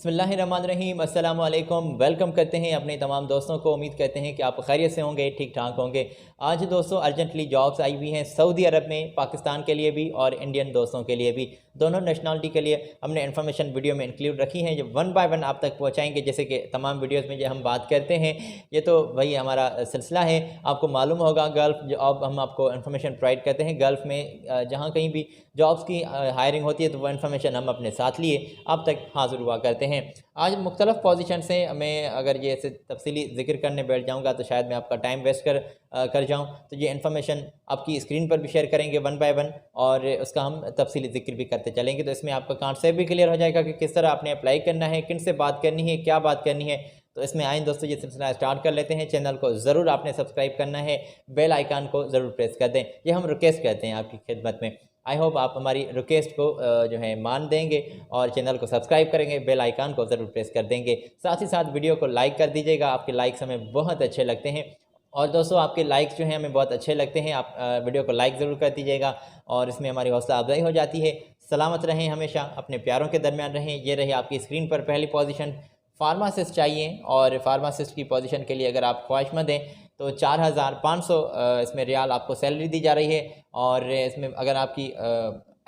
बिस्मिल्लाहिर्रहमानिर्रहीम अस्सलाम वालेकुम। वेलकम करते हैं अपने तमाम दोस्तों को। उम्मीद करते हैं कि आप खैरियत से होंगे, ठीक ठाक होंगे। आज दोस्तों अर्जेंटली जॉब्स आई हुई हैं सऊदी अरब में, पाकिस्तान के लिए भी और इंडियन दोस्तों के लिए भी, दोनों नेशनलिटी के लिए हमने इन्फॉर्मेशन वीडियो में इंक्लूड रखी हैं जो वन बाय वन आप तक पहुँचाएँगे। जैसे कि तमाम वीडियोज़ में जो हम बात करते हैं, ये तो वही हमारा सिलसिला है। आपको मालूम होगा गल्फ़ जॉब हम आपको इन्फॉर्मेशन प्रोवाइड करते हैं। गल्फ़ में जहाँ कहीं भी जॉब्स की हायरिंग होती है तो वो इन्फॉर्मेशन हम अपने साथ लिए आप तक हाज़िर हुआ करते हैं। आज मुख्तलिफ़ पोजीशन से मैं अगर ये ऐसे तफसीली ज़िक्र करने बैठ जाऊँगा तो शायद मैं आपका टाइम वेस्ट कर जाऊँ। तो ये इन्फॉर्मेशन आपकी स्क्रीन पर भी शेयर करेंगे वन बाय वन और उसका हम तफसीली ज़िक्र भी करते चलेंगे। तो इसमें आपका कॉन्सेप्ट भी क्लियर हो जाएगा कि किस तरह आपने अप्लाई करना है, किन से बात करनी है, क्या बात करनी है। तो इसमें आए दोस्तों ये सिलसिला स्टार्ट कर लेते हैं। चैनल को ज़रूर आपने सब्सक्राइब करना है, बेल आइकन को ज़रूर प्रेस कर दें। ये हम रिक्वेस्ट करते हैं आपकी खिदमत में। आई होप आप हमारी रिक्वेस्ट को जो है मान देंगे और चैनल को सब्सक्राइब करेंगे, बेल आइकन को ज़रूर प्रेस कर देंगे। साथ ही साथ वीडियो को लाइक कर दीजिएगा, आपके लाइक्स हमें बहुत अच्छे लगते हैं। और दोस्तों आपके लाइक्स जो हैं हमें बहुत अच्छे लगते हैं। आप वीडियो को लाइक ज़रूर कर दीजिएगा और इसमें हमारी हौसला अफजाई हो जाती है। सलामत रहें, हमेशा अपने प्यारों के दरमियान रहें। ये रही आपकी स्क्रीन पर पहली पोजीशन, फार्मासिस्ट चाहिए। और फार्मासिस्ट की पोजीशन के लिए अगर आप ख्वाहिशमंद हैं तो 4500 इसमें रियाल आपको सैलरी दी जा रही है। और इसमें अगर आपकी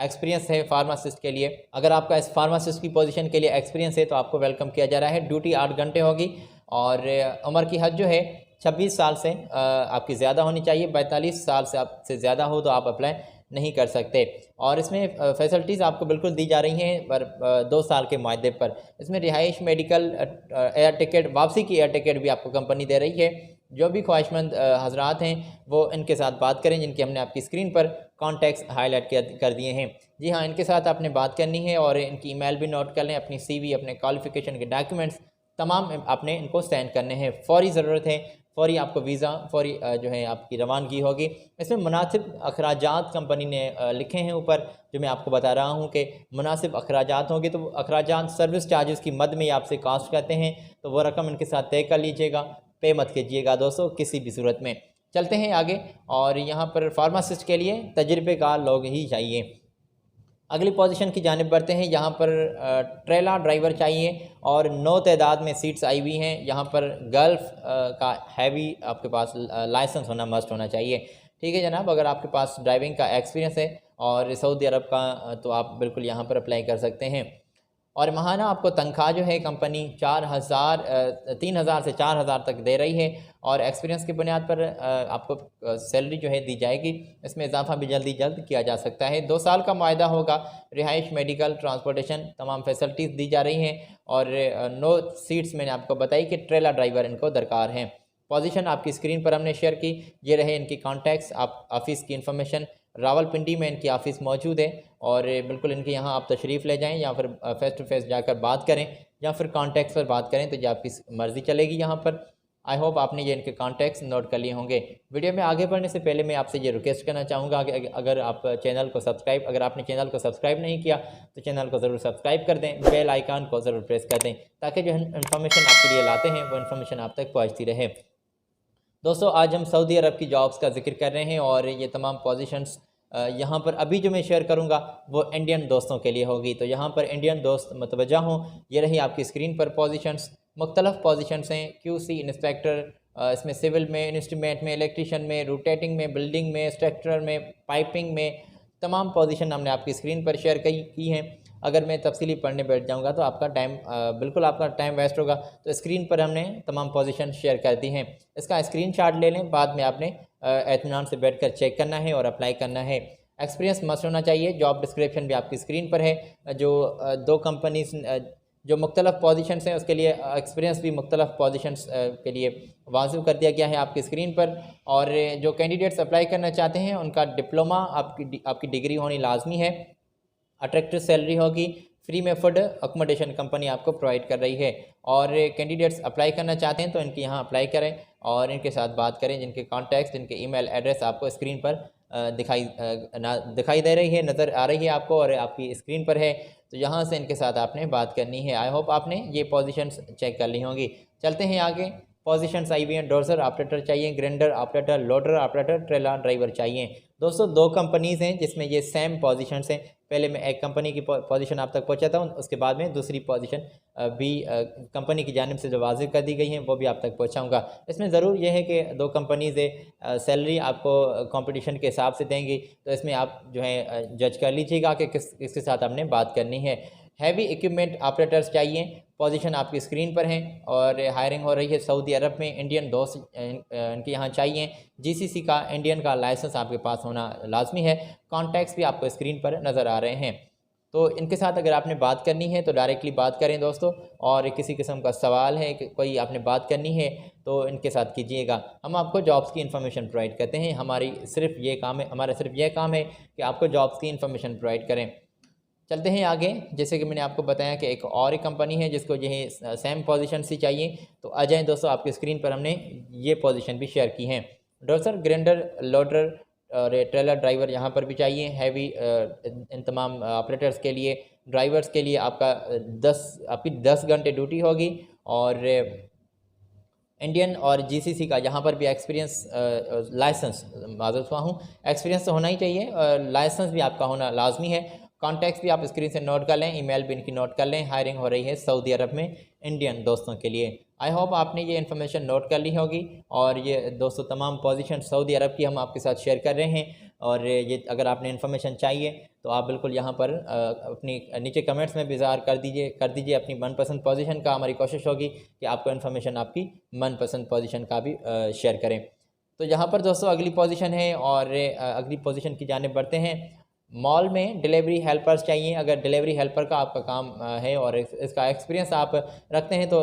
एक्सपीरियंस है फार्मासिस्ट के लिए, अगर आपका इस फार्मासिस्ट की पोजीशन के लिए एक्सपीरियंस है तो आपको वेलकम किया जा रहा है। ड्यूटी 8 घंटे होगी और उम्र की हद जो है 26 साल से आपकी ज़्यादा होनी चाहिए। 42 साल से आपसे ज़्यादा हो तो आप अप्लाई नहीं कर सकते। और इसमें फैसिलिटीज़ आपको बिल्कुल दी जा रही हैं पर 2 साल के मुआहदे पर। इसमें रिहाइश, मेडिकल, एयर टिकट, वापसी की एयर टिकट भी आपको कंपनी दे रही है। जो भी ख्वाहिशमंद हजरात हैं वो इनके साथ बात करें जिनके हमने आपकी स्क्रीन पर कॉन्टैक्ट्स हाईलाइट कर दिए हैं। जी हाँ, इनके साथ आपने बात करनी है और इनकी ईमेल भी नोट कर लें। अपनी CV, अपने क्वालिफ़िकेशन के डॉक्यूमेंट्स तमाम आपने इनको सेंड करने हैं। फ़ौरी ज़रूरत है, फ़ौरी आपको वीज़ा, फ़ौरी जो है आपकी रवानगी होगी। इसमें मुनासिब अखराजात कंपनी ने लिखे हैं ऊपर, जो मैं आपको बता रहा हूँ कि मुनासिब अखराजात होंगे। तो अखराजात सर्विस चार्जेस की मद में आपसे कास्ट करते हैं, तो वो रकम इनके साथ तय कर लीजिएगा, पे मत कीजिएगा दोस्तों किसी भी सूरत में। चलते हैं आगे और यहाँ पर फार्मासिस्ट के लिए तजर्बेकार लोग ही चाहिए। अगली पोजीशन की जानिब बढ़ते हैं। यहाँ पर ट्रेला ड्राइवर चाहिए और 9 तादाद में सीट्स आई हुई हैं। यहाँ पर गल्फ़ का हैवी आपके पास लाइसेंस होना मस्ट होना चाहिए। ठीक है जनाब, अगर आपके पास ड्राइविंग का एक्सपीरियंस है और सऊदी अरब का तो आप बिल्कुल यहाँ पर अप्लाई कर सकते हैं। और महाना आपको तनख्वाह जो है कंपनी 3,000 से 4,000 तक दे रही है और एक्सपीरियंस की बुनियाद पर आपको सैलरी जो है दी जाएगी। इसमें इजाफा भी जल्द किया जा सकता है। 2 साल का मुआहदा होगा। रिहाइश, मेडिकल, ट्रांसपोर्टेशन तमाम फैसिलिटीज़ दी जा रही हैं और 9 सीट्स मैंने आपको बताई कि ट्रेला ड्राइवर इनको दरकार हैं। पोजीशन आपकी स्क्रीन पर हमने शेयर की। ये रहे इनकी कॉन्टैक्ट्स। आप ऑफ़िस की इन्फॉर्मेशन, रावलपिंडी में इनकी ऑफ़िस मौजूद है और बिल्कुल इनके यहाँ आप तशरीफ़ ले जाएं या फिर फ़ेस टू फेस जाकर बात करें या फिर कॉन्टैक्ट्स पर बात करें, तो ये आपकी मर्ज़ी चलेगी यहाँ पर। आई होप आपने ये इनके कॉन्टैक्ट्स नोट कर लिए होंगे। वीडियो में आगे बढ़ने से पहले मैं आपसे ये रिक्वेस्ट करना चाहूँगा कि अगर आपने चैनल को सब्सक्राइब नहीं किया तो चैनल को ज़रूर सब्सक्राइब कर दें, बेल आइकन को ज़रूर प्रेस कर दें ताकि जो इन्फॉर्मेशन आपके लिए लाते हैं वो इन्फॉर्मेशन आप तक पहुँचती रहे। दोस्तों आज हम सऊदी अरब की जॉब्स का जिक्र कर रहे हैं और ये तमाम पोजीशंस यहाँ पर अभी जो मैं शेयर करूँगा वो इंडियन दोस्तों के लिए होगी। तो यहाँ पर इंडियन दोस्त मतवज्जा हों। ये रही आपकी स्क्रीन पर पोजीशंस। मुख्तलिफ़ पोजीशंस हैं। QC इंस्पेक्टर, इसमें सिविल में, इंस्ट्रूमेंट में, इलेक्ट्रीशियन में, रोटेटिंग में, बिल्डिंग में, स्ट्रक्चरल में, पाइपिंग में, तमाम पोजीशन हमने आपकी स्क्रीन पर शेयर की हैं। अगर मैं तफसीली पढ़ने बैठ जाऊंगा तो आपका बिल्कुल आपका टाइम वेस्ट होगा। तो स्क्रीन पर हमने तमाम पोजीशन शेयर कर दी हैं। इसका स्क्रीनशॉट ले लें, बाद में आपने इत्मीनान से बैठकर चेक करना है और अप्लाई करना है। एक्सपीरियंस मस्ट होना चाहिए। जॉब डिस्क्रिप्शन भी आपकी स्क्रीन पर है। जो 2 कंपनीज जो मुख्तलिफ़ पोजीशंस हैं उसके लिए एक्सपीरियंस भी मुख्तलिफ़ पोजीशंस के लिए वाज़िब कर दिया गया है आपकी स्क्रीन पर। और जो कैंडिडेट्स अप्लाई करना चाहते हैं उनका डिप्लोमा आपकी डिग्री होनी लाजमी है। अट्रैक्टिव सैलरी होगी। फ्री में फूड अकोमोडेशन कंपनी आपको प्रोवाइड कर रही है। और कैंडिडेट्स अप्लाई करना चाहते हैं तो इनके यहाँ अप्लाई करें और इनके साथ बात करें जिनके कॉन्टैक्ट्स, जिनके ईमेल एड्रेस आपको स्क्रीन पर दिखाई दे रही है, नज़र आ रही है आपको और आपकी स्क्रीन पर है। तो यहाँ से इनके साथ आपने बात करनी है। आई होप आपने ये पोजीशंस चेक कर ली होंगी। चलते हैं आगे। पोजीशंस आई हुई हैं। डोर्सर ऑपरेटर चाहिए, grinder operator, loader operator, trailer driver चाहिए। दोस्तों 2 कंपनीज़ हैं जिसमें ये सेम पोजीशंस हैं। पहले मैं एक कंपनी की पोजीशन आप तक पहुंचाता हूं, उसके बाद में दूसरी पोजीशन भी कंपनी की जानिब से जो वाज़िब कर दी गई हैं वो भी आप तक पहुंचाऊंगा। इसमें ज़रूर यह है कि 2 कंपनीज़ सैलरी आपको कंपटीशन के हिसाब से देंगी, तो इसमें आप जो है जज कर लीजिएगा कि किसके साथ आपने बात करनी है। हैवी इक्विपमेंट ऑपरेटर्स चाहिए, पोजीशन आपकी स्क्रीन पर हैं और हायरिंग हो रही है सऊदी अरब में। इंडियन दोस्त इनके यहाँ चाहिए। जीसीसी का इंडियन का लाइसेंस आपके पास होना लाजमी है। कॉन्टैक्ट्स भी आपको स्क्रीन पर नज़र आ रहे हैं। तो इनके साथ अगर आपने बात करनी है तो डायरेक्टली बात करें दोस्तों, और किसी किस्म का सवाल है कि कोई आपने बात करनी है तो इनके साथ कीजिएगा। हम आपको जॉब्स की इन्फॉर्मेशन प्रोवाइड करते हैं। हमारा सिर्फ ये काम है कि आपको जॉब्स की इन्फॉर्मेशन प्रोवाइड करें। चलते हैं आगे। जैसे कि मैंने आपको बताया कि एक और एक कंपनी है जिसको यही सेम पोजीशन सी चाहिए, तो आ जाएँ दोस्तों, आपकी स्क्रीन पर हमने ये पोजीशन भी शेयर की हैं। डोर्सर, ग्राइंडर, लोडर और ट्रेलर ड्राइवर यहाँ पर भी चाहिए। हैवी इन तमाम ऑपरेटर्स के लिए, ड्राइवर्स के लिए आपकी 10 घंटे ड्यूटी होगी। और इंडियन और जीसीसी का यहाँ पर भी एक्सपीरियंस लाइसेंस माज़ूर हुआ हूँ, एक्सपीरियंस तो होना ही चाहिए, लाइसेंस भी आपका होना लाजमी है। कॉन्टैक्ट्स भी आप स्क्रीन से नोट कर लें, ईमेल भी इनकी नोट कर लें। हायरिंग हो रही है सऊदी अरब में इंडियन दोस्तों के लिए। आई होप आपने ये इन्फॉर्मेशन नोट कर ली होगी। और ये दोस्तों तमाम पोजीशन सऊदी अरब की हम आपके साथ शेयर कर रहे हैं। और ये अगर आपने इन्फॉर्मेशन चाहिए तो आप बिल्कुल यहाँ पर अपनी नीचे कमेंट्स में भी इज़हार कर दीजिए अपनी मनपसंद पोजीशन का। हमारी कोशिश होगी कि आपको इन्फॉर्मेशन आपकी मनपसंद पोजीशन का भी शेयर करें। तो यहाँ पर दोस्तों अगली पोजीशन है, और अगली पोजीशन की जानिब बढ़ते हैं। मॉल में डिलीवरी हेल्पर्स चाहिए। अगर डिलीवरी हेल्पर का आपका काम है और इसका एक्सपीरियंस आप रखते हैं तो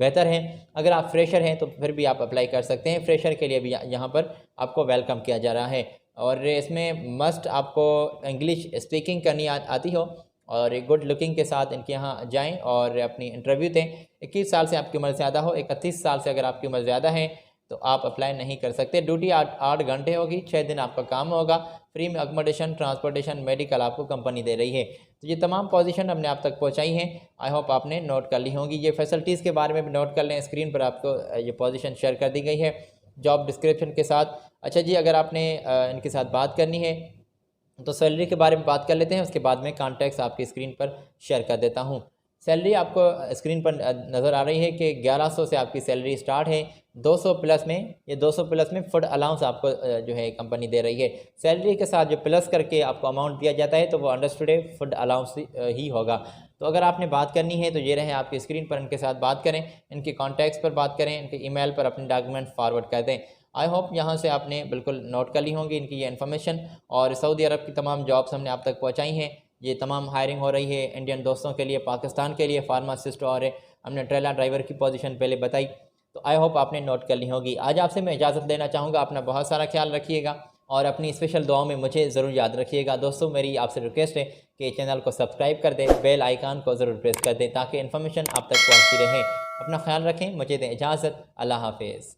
बेहतर है। अगर आप फ्रेशर हैं तो फिर भी आप अप्लाई कर सकते हैं। फ्रेशर के लिए भी यहाँ पर आपको वेलकम किया जा रहा है। और इसमें मस्ट आपको इंग्लिश स्पीकिंग करनी आती हो और एक गुड लुकिंग के साथ इनके यहाँ जाएं और अपनी इंटरव्यू दें। 21 साल से आपकी उम्र ज़्यादा हो, 31 साल से अगर आपकी उम्र ज़्यादा है तो आप अप्लाई नहीं कर सकते। ड्यूटी 8 घंटे होगी, 6 दिन आपका काम होगा। फ्री में अकोमोडेशन, ट्रांसपोर्टेशन, मेडिकल आपको कंपनी दे रही है। तो ये तमाम पोजीशन हमने आप तक पहुंचाई हैं। आई होप आपने नोट कर ली होंगी। ये फैसिलिटीज़ के बारे में भी नोट कर लें, स्क्रीन पर आपको ये पोजीशन शेयर कर दी गई है जॉब डिस्क्रिप्शन के साथ। अच्छा जी, अगर आपने इनके साथ बात करनी है तो सैलरी के बारे में बात कर लेते हैं, उसके बाद में कॉन्टैक्ट्स आपकी स्क्रीन पर शेयर कर देता हूँ। सैलरी आपको स्क्रीन पर नज़र आ रही है कि 1100 से आपकी सैलरी स्टार्ट है। 200 प्लस में फ़ूड अलाउंस आपको जो है कंपनी दे रही है। सैलरी के साथ जो प्लस करके आपको अमाउंट दिया जाता है तो वो अंडरस्टूड है फ़ूड अलाउंस ही होगा। तो अगर आपने बात करनी है तो ये रहे आपकी स्क्रीन पर, इनके साथ बात करें, इनके कॉन्टैक्ट्स पर बात करें, इनके ईमेल पर अपने डॉक्यूमेंट फॉरवर्ड कर दें। आई होप यहाँ से आपने बिल्कुल नोट कर ली होंगी इनकी ये इन्फॉर्मेशन। और सऊदी अरब की तमाम जॉब्स हमने आप तक पहुँचाई हैं। ये तमाम हायरिंग हो रही है इंडियन दोस्तों के लिए, पाकिस्तान के लिए फार्मासिस्ट, और हमने ट्रेलर ड्राइवर की पोजीशन पहले बताई। तो आई होप आपने नोट कर ली होगी। आज आपसे मैं इजाज़त लेना चाहूँगा। अपना बहुत सारा ख्याल रखिएगा और अपनी स्पेशल दुआओं में मुझे ज़रूर याद रखिएगा। दोस्तों मेरी आपसे रिक्वेस्ट है कि चैनल को सब्सक्राइब कर दें, बेल आइकान को ज़रूर प्रेस कर दें ताकि इन्फॉर्मेशन आप तक पहुँचती रहे। अपना ख्याल रखें, मुझे दें इजाज़त। अल्लाह हाफिज़।